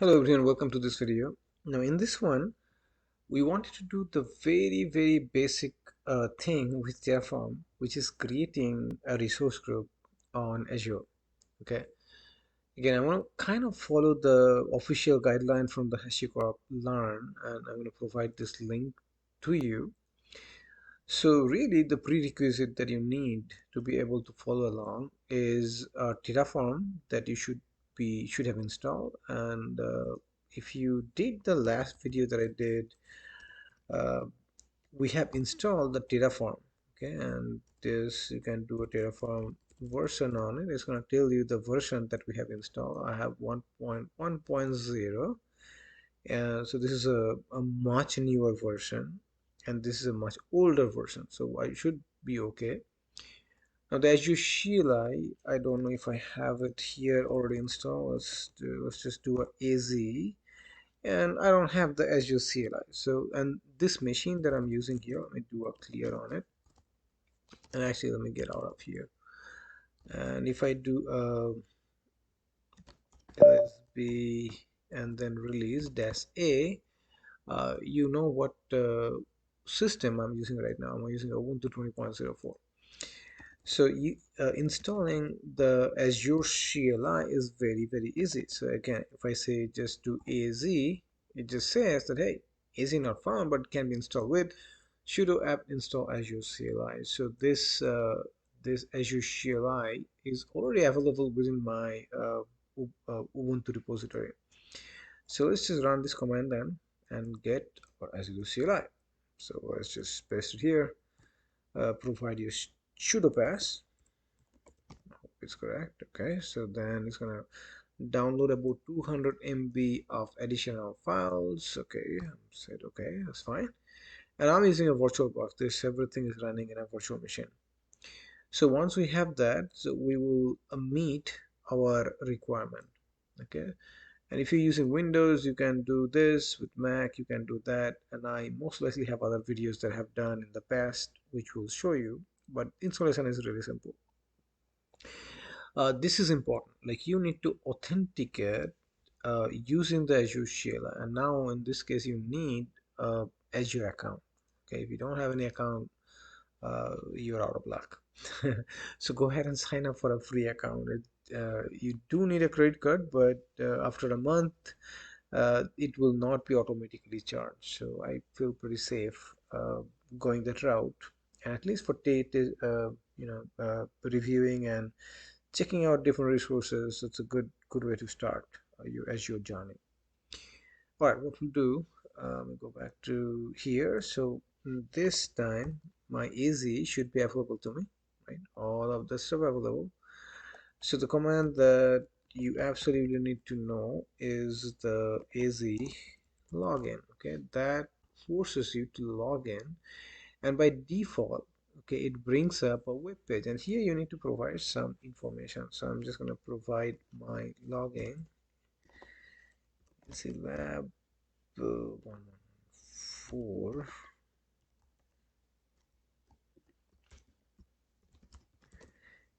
Hello everyone, welcome to this video. Now in this one, we wanted to do the very basic thing with Terraform, which is creating a resource group on Azure. Okay. Again, I want to kind of follow the official guideline from the HashiCorp Learn, and I'm going to provide this link to you. So really, the prerequisite that you need to be able to follow along is Terraform that you should have installed. And if you did the last video that I did, uh, we have installed the Terraform. Okay, and this you can do a Terraform version on it. It's going to tell you the version that we have installed. I have 1.1.0, and so this is a much newer version, and this is a much older version, so I should be okay. Now the Azure CLI, I don't know if I have it here already installed. Let's just do a AZ, and I don't have the Azure CLI. So, and this machine that I'm using here, let me do a clear on it, and actually let me get out of here. And if I do LSB and then release dash A, you know what system I'm using right now. I'm using Ubuntu 20.04. So installing the Azure CLI is very easy. So again, if I say just do AZ, it just says that hey, AZ not found but can be installed with sudo apt install Azure CLI. So this Azure CLI is already available within my Ubuntu repository. So let's just run this command then and get our Azure CLI. So let's just paste it here. Provide your sudo pass. It's correct. Okay, so then it's gonna download about 200 MB of additional files. Okay, said okay, that's fine. And I'm using a virtual box. This everything is running in a virtual machine. So once we have that, so we will meet our requirement. Okay, and if you're using Windows, you can do this. With Mac, you can do that. And I most likely have other videos that I have done in the past which will show you. But installation is really simple. This is important. Like you need to authenticate using the Azure Shell, and now in this case you need Azure account. Okay, if you don't have any account, you're out of luck. So go ahead and sign up for a free account. You do need a credit card, but after a month, it will not be automatically charged. So I feel pretty safe going that route, and at least for reviewing and checking out different resources. It's a good way to start your Azure journey. All right, what we'll do, we go back to here. So this time my AZ should be available to me, right? All of the stuff available. So the command that you absolutely need to know is the AZ login. Okay, that forces you to log in, and by default, okay, it brings up a web page, and here you need to provide some information. So I'm just going to provide my login. Let's see, lab 114,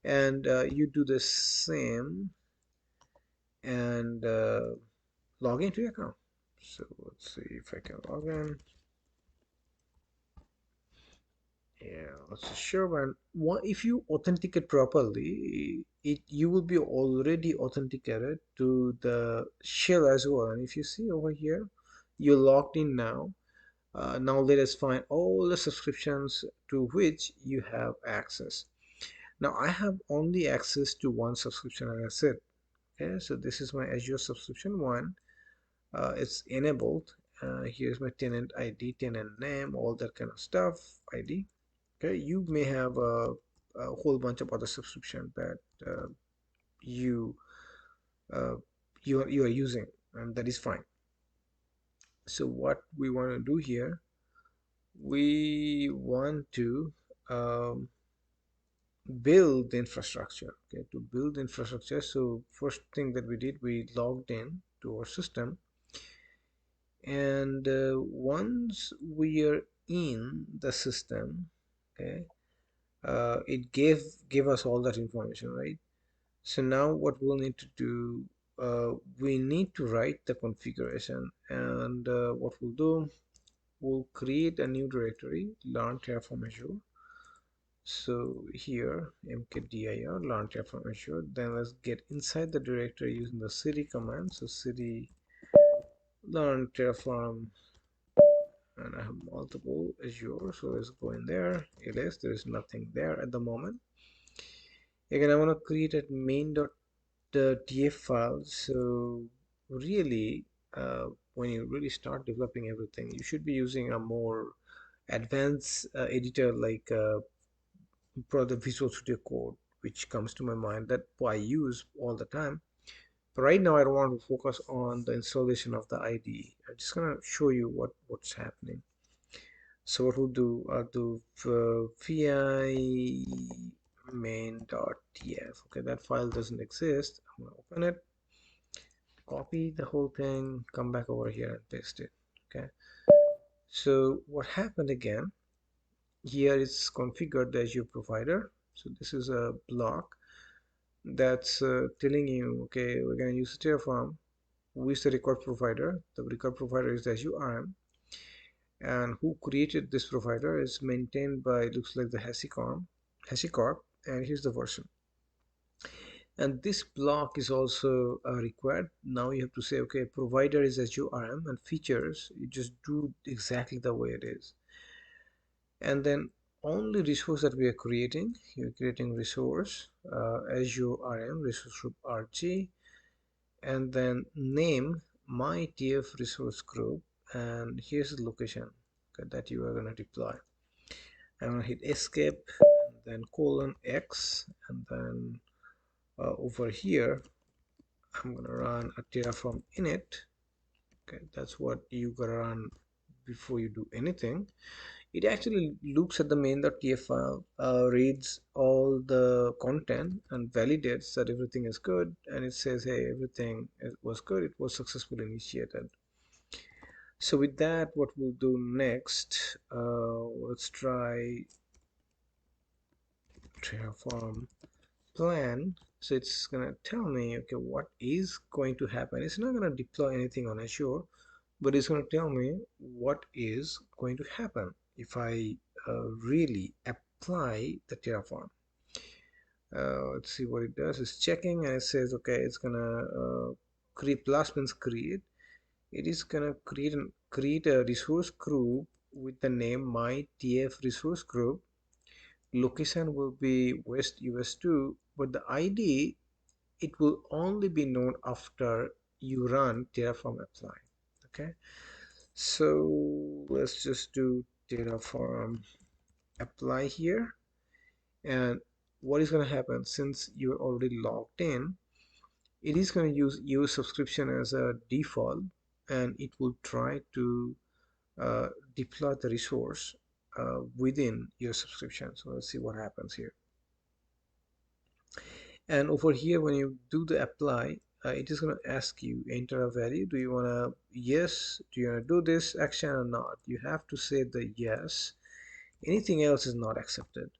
and you do the same and log into your account. So let's see if I can log in. Yeah, let's sure man. If you authenticate properly, it you will be already authenticated to the shell as well. And if you see over here, you're logged in now. Now let us find all the subscriptions to which you have access. Now I have only access to one subscription, as I said. Okay, so this is my Azure subscription one. It's enabled. Here's my tenant ID, tenant name, all that kind of stuff, ID. Okay, you may have a whole bunch of other subscription that you uh, you are using, and that is fine. So what we want to do here, we want to um, build the infrastructure. Okay, to build the infrastructure, so first thing that we did, we logged in to our system, and once we are in the system, okay, it gave us all that information, right? So now what we'll need to do, we need to write the configuration, and what we'll do, we'll create a new directory, learn Terraform Azure. So here mkdir learn Terraform Azure. Then let's get inside the directory using the cd command. So cd learn Terraform, and I have multiple Azure, so let's go in there. Ls, there is nothing there at the moment. Again, I want to create a main.tf file. So really, when you really start developing everything, you should be using a more advanced editor like the Visual Studio Code, which comes to my mind, that I use all the time. But right now, I don't want to focus on the installation of the IDE. I'm just gonna show you what's happening. So what we'll do, I'll do vi main.tf. Okay, that file doesn't exist. I'm gonna open it, copy the whole thing, come back over here and paste it. Okay, so what happened again, here is configured the Azure provider. So this is a block that's telling you, okay, we're going to use Terraform. Who is the record provider? The record provider is the Azure RM, and who created this provider is maintained by, looks like, the HashiCorp, and here's the version. And this block is also required. Now you have to say, okay, provider is Azure RM, and features, you just do exactly the way it is. And then only resource that we are creating, you're creating resource Azure RM resource group RG, and then name my TF resource group, and here's the location, okay, that you are going to deploy. I'm going to hit escape and then colon X, and then over here I'm going to run a Terraform init. Okay, that's what you gotta run before you do anything. It actually looks at the main.tf file, reads all the content and validates that everything is good, and it says, hey, everything was good, it was successfully initiated. So with that, what we'll do next, let's try Terraform plan. So it's gonna tell me, okay, what is going to happen. It's not gonna deploy anything on Azure, but it's going to tell me what is going to happen if I really apply the Terraform. Let's see what it does. It's checking, and it says, okay, it's gonna create plus means create. It is gonna create a resource group with the name my tf resource group. Location will be West US2, but the ID, it will only be known after you run Terraform apply. Okay, so let's just do Terraform apply here, and what is going to happen, since you're already logged in, it is going to use your subscription as a default, and it will try to deploy the resource within your subscription. So let's see what happens here. And over here, when you do the apply, it is going to ask you, enter a value. Do you want to, yes, do you want to do this action or not? You have to say the yes. Anything else is not accepted.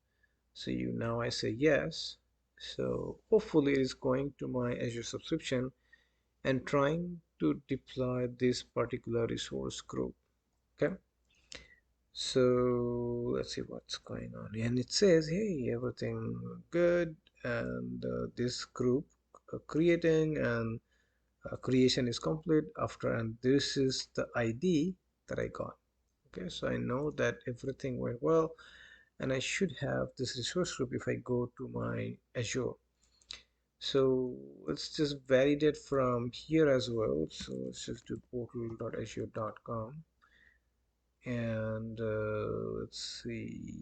So now I say yes. So hopefully it is going to my Azure subscription and trying to deploy this particular resource group. Okay, so let's see what's going on, and it says, hey, everything good, and this group creating, and creation is complete after, and this is the ID that I got. Okay, so I know that everything went well, and I should have this resource group if I go to my Azure. So let's just validate from here as well. So let's just do portal.azure.com, and let's see,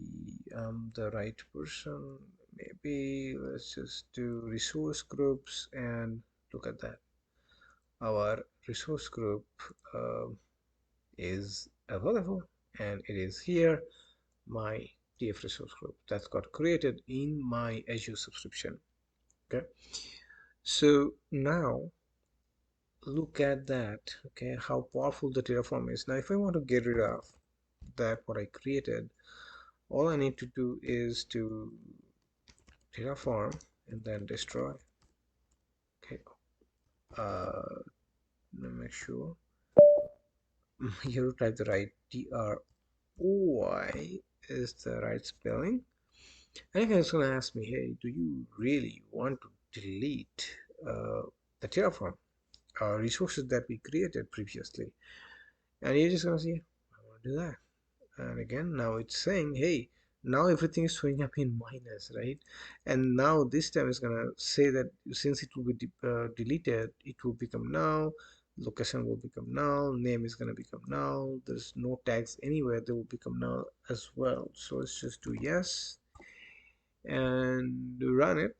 I'm the right person. Maybe let's just do resource groups, and look at that. Our resource group is available, and it is here, my TF resource group that's got created in my Azure subscription. Okay, so now look at that. Okay, how powerful the Terraform is. Now if I want to get rid of that what I created, all I need to do is to Terraform and then destroy. Okay, Let me make sure you type the right TROI is the right spelling. And it's going to ask me, hey, do you really want to delete uh, the Terraform resources that we created previously? And you're just going to say, I want to do that. And again, now it's saying, hey, now everything is showing up in minus, right? And now this time it's going to say that since it will be deleted, it will become null, location will become null, name is going to become null, there's no tags anywhere, they will become null as well. So let's just do yes and run it,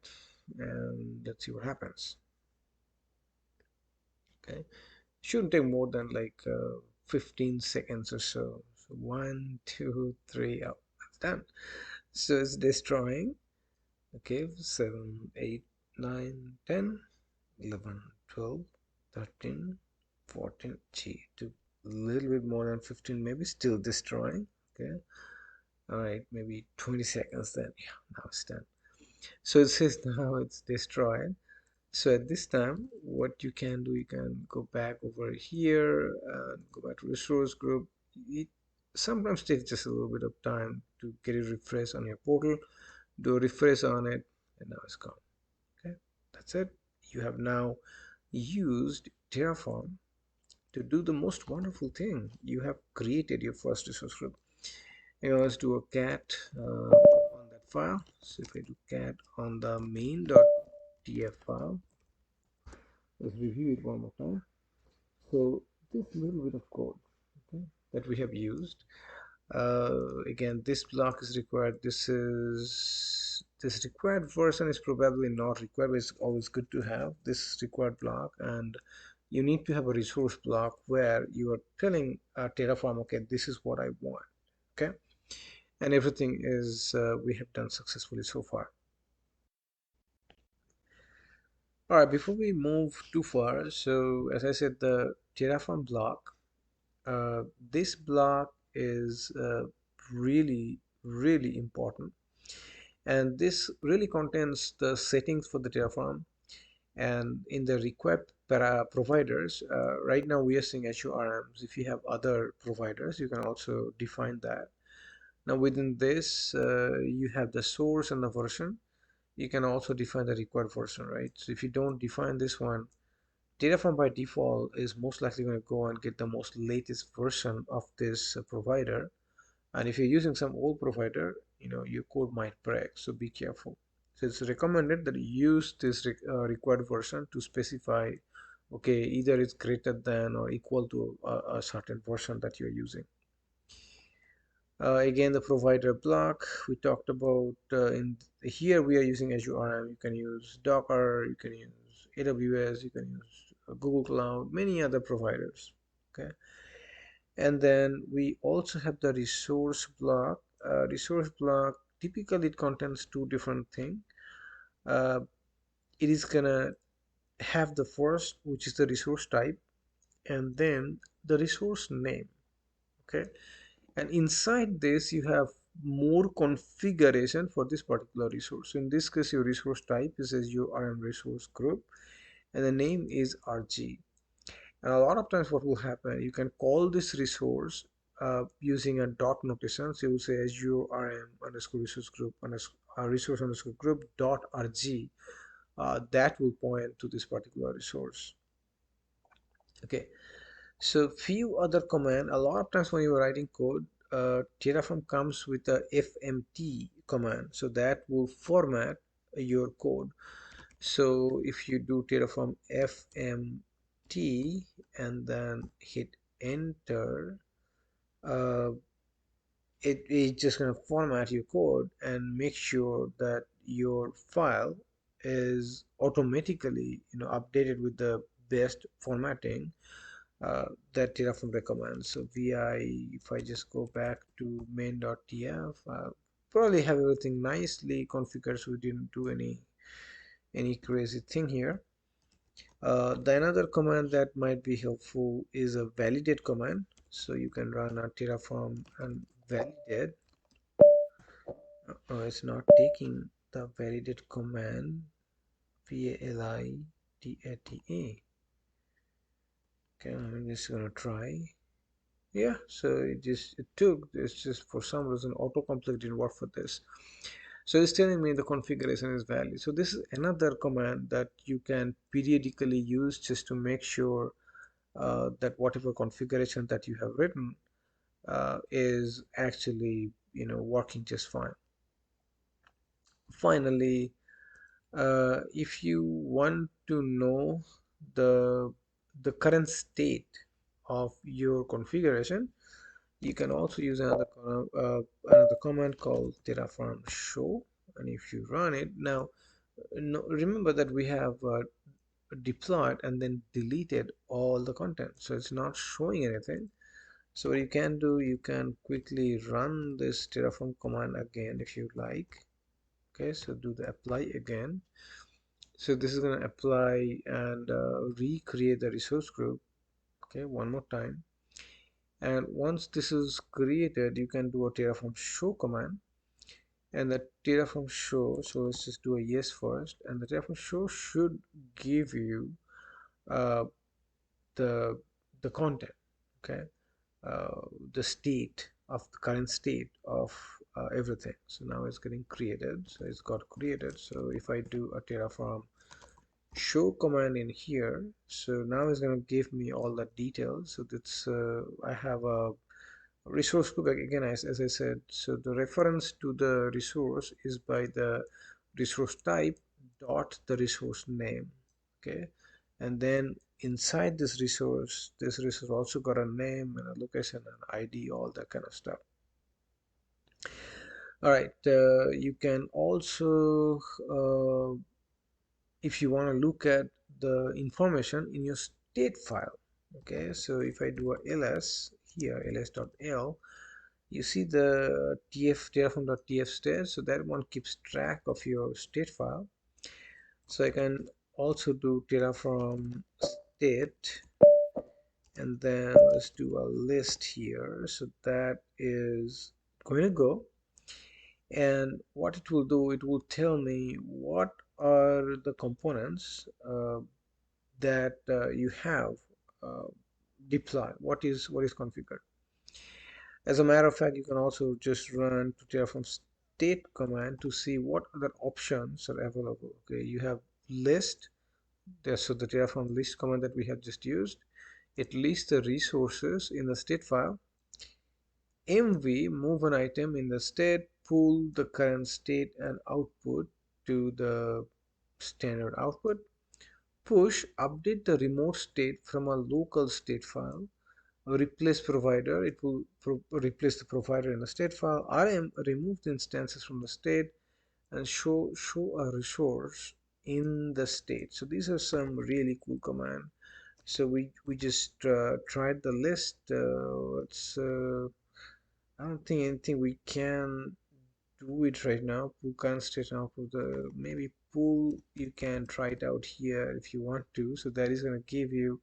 and let's see what happens. Okay, shouldn't take more than like 15 seconds or so. So 1, 2, 3, oh, that's done. So it's destroying. Okay, 7, 8, 9, 10, 11, 12, 13, 14. Gee, took a little bit more than 15, maybe still destroying. Okay, all right, maybe 20 seconds then. Yeah, now it's done. So it says now it's destroyed. So at this time, what you can do, you can go back over here and go back to resource group. It sometimes takes just a little bit of time to get it refreshed on your portal. Do a refresh on it, and now it's gone. Okay, that's it. You have now used Terraform to do the most wonderful thing. You have created your first resource group. And let's do a cat on that file. So if I do cat on the main.tf file, let's review it one more time. So this little bit of code, okay, that we have used, again, this block is required. This required version is probably not required, but it's always good to have this required block. And you need to have a resource block where you are telling Terraform, okay, this is what I want. Okay, and everything is we have done successfully so far. All right, before we move too far, so as I said, the Terraform block, this block is really, really important, and this really contains the settings for the Terraform. And in the required providers, right now we are seeing Azure RMs. If you have other providers, you can also define that. Now within this, you have the source and the version. You can also define the required version, right? So if you don't define this one, Terraform by default is most likely going to go and get the most latest version of this provider. And if you're using some old provider, your code might break, so be careful. So it's recommended that you use this required version to specify, okay, either it's greater than or equal to a certain version that you're using. Again, the provider block we talked about. In here we are using Azure RM. You can use Docker, you can use AWS, you can use Google Cloud, many other providers. Okay, and then we also have the resource block. Resource block, typically it contains two different things. Uh, it is gonna have the first, which is the resource type, and then the resource name. Okay, and inside this you have more configuration for this particular resource. So in this case, your resource type is as your RM resource group, and the name is RG. And a lot of times what will happen, you can call this resource using a dot notation. So you will say Azure RM underscore resource group underscore resource underscore group dot RG. That will point to this particular resource. Okay, so few other command. A lot of times when you are writing code, Terraform comes with a fmt command, so that will format your code. So if you do Terraform fmt and then hit enter, uh, it is just going to format your code and make sure that your file is automatically updated with the best formatting that Terraform recommends. So vi, if I just go back to main.tf, probably have everything nicely configured, so we didn't do any crazy thing here. The another command that might be helpful is a validate command. So you can run a Terraform and validate. It's not taking the validate command, validata. Okay, I'm just gonna try. Yeah, so it took, it's just for some reason autocomplete didn't work for this. So it's telling me the configuration is valid. So this is another command that you can periodically use just to make sure that whatever configuration that you have written is actually, working just fine. Finally, if you want to know the the current state of your configuration, you can also use another command called Terraform show. And if you run it now, no, remember that we have deployed and then deleted all the content, so it's not showing anything. So what you can do, you can quickly run this Terraform command again if you like. Okay, so do the apply again. So this is going to apply and recreate the resource group. Okay, one more time. And once this is created, you can do a Terraform show command. And the Terraform show, so let's just do a yes first. And the Terraform show should give you uh, the the content. Okay, uh, the state of the current state of everything. So now it's getting created. So it's got created. So if I do a Terraform show command in here, so now it's going to give me all the details. So that's I have a resource group again, as I said. So the reference to the resource is by the resource type dot the resource name. Okay, and then inside this resource also got a name and a location and ID, all that kind of stuff. All right, you can also if you want to look at the information in your state file. Okay, so if I do a ls here, ls.l, you see the terraform.tf state, so that one keeps track of your state file. So I can also do terraform state, and then let's do a list here. So that is going to go, and what it will do, it will tell me what are the components that you have uh, deployed, what is configured. As a matter of fact, you can also just run to Terraform state command to see what other options are available. Okay, you have list there, so the Terraform list command that we have just used, it lists the resources in the state file. mv move an item in the state, pull the current state and output to the standard output. Push update the remote state from a local state file. Replace provider, it will replace the provider in the state file. rm remove the instances from the state, and show a resource in the state. So these are some really cool command. So we just tried the list. It's I don't think anything we can do it right now. Pull current state and output. The maybe pull, you can try it out here if you want to. So that is going to give you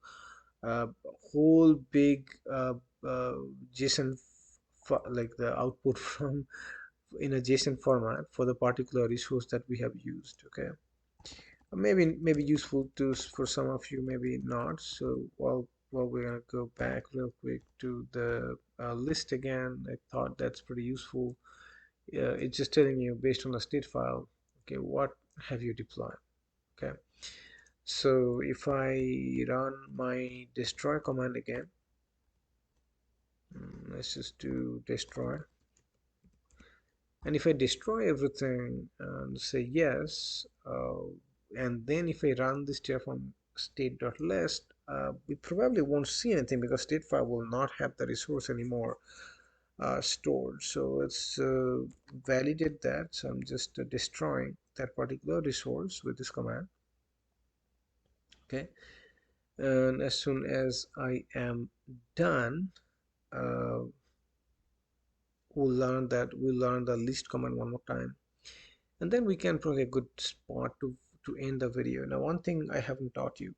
a whole big uh, JSON like the output from in a JSON format for the particular resource that we have used. Okay, maybe useful to for some of you, maybe not. So while we're gonna go back real quick to the list again, I thought that's pretty useful. It's just telling you based on the state file, okay, what have you deployed. Okay, so if I run my destroy command again, let's just do destroy. And if I destroy everything and say yes, and then if I run this terraform state.list, we probably won't see anything because state file will not have the resource anymore stored. So let's validate that. So I'm just destroying that particular resource with this command. Okay, and as soon as I am done, uh, we'll learn the list command one more time, and then we can probably a good spot to end the video. Now, one thing I haven't taught you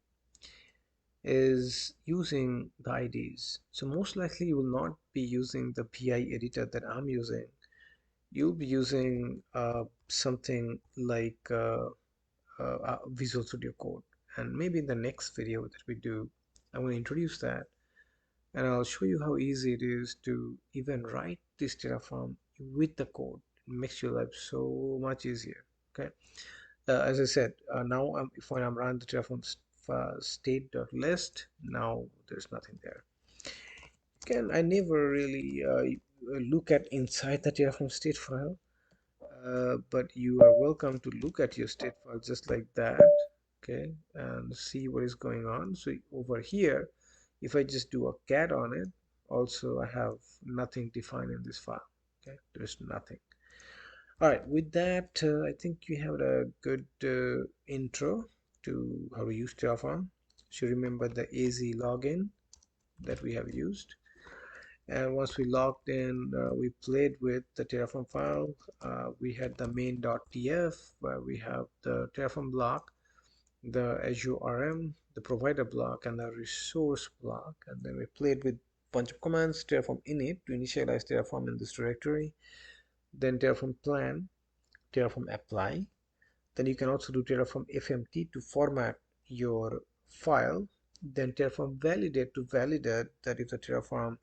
is using the IDs. So most likely you will not be using the PI editor that I'm using. You'll be using something like Visual Studio Code, and maybe in the next video that we do, I'm going to introduce that, and I'll show you how easy it is to even write this Terraform with the code. It makes your life so much easier. Okay. As I said, now when I'm running the Terraform state.list, now there's nothing there. Again, I never really look at inside the Terraform state file, but you are welcome to look at your state file just like that, okay, and see what is going on. So over here, if I just do a cat on it, also I have nothing defined in this file. Okay, there's nothing. All right, with that, I think you have a good intro to how to use Terraform. So remember the AZ login that we have used. And once we logged in, we played with the Terraform file. We had the main.tf where we have the Terraform block, the Azure RM, the provider block, and the resource block. And then we played with a bunch of commands, Terraform init to initialize Terraform in this directory, then Terraform plan, Terraform apply. Then you can also do Terraform fmt to format your file, then Terraform validate to validate that if the Terraform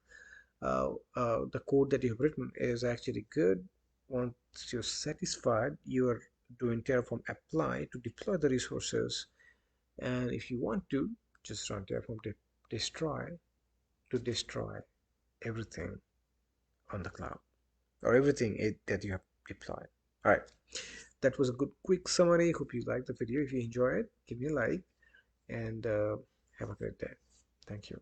the code that you've written is actually good. Once you're satisfied, you're doing Terraform apply to deploy the resources. And if you want to, just run Terraform destroy to destroy everything on the cloud or everything that you have deployed. All right. That was a good quick summary. Hope you liked the video. If you enjoy it, give me a like and have a great day. Thank you.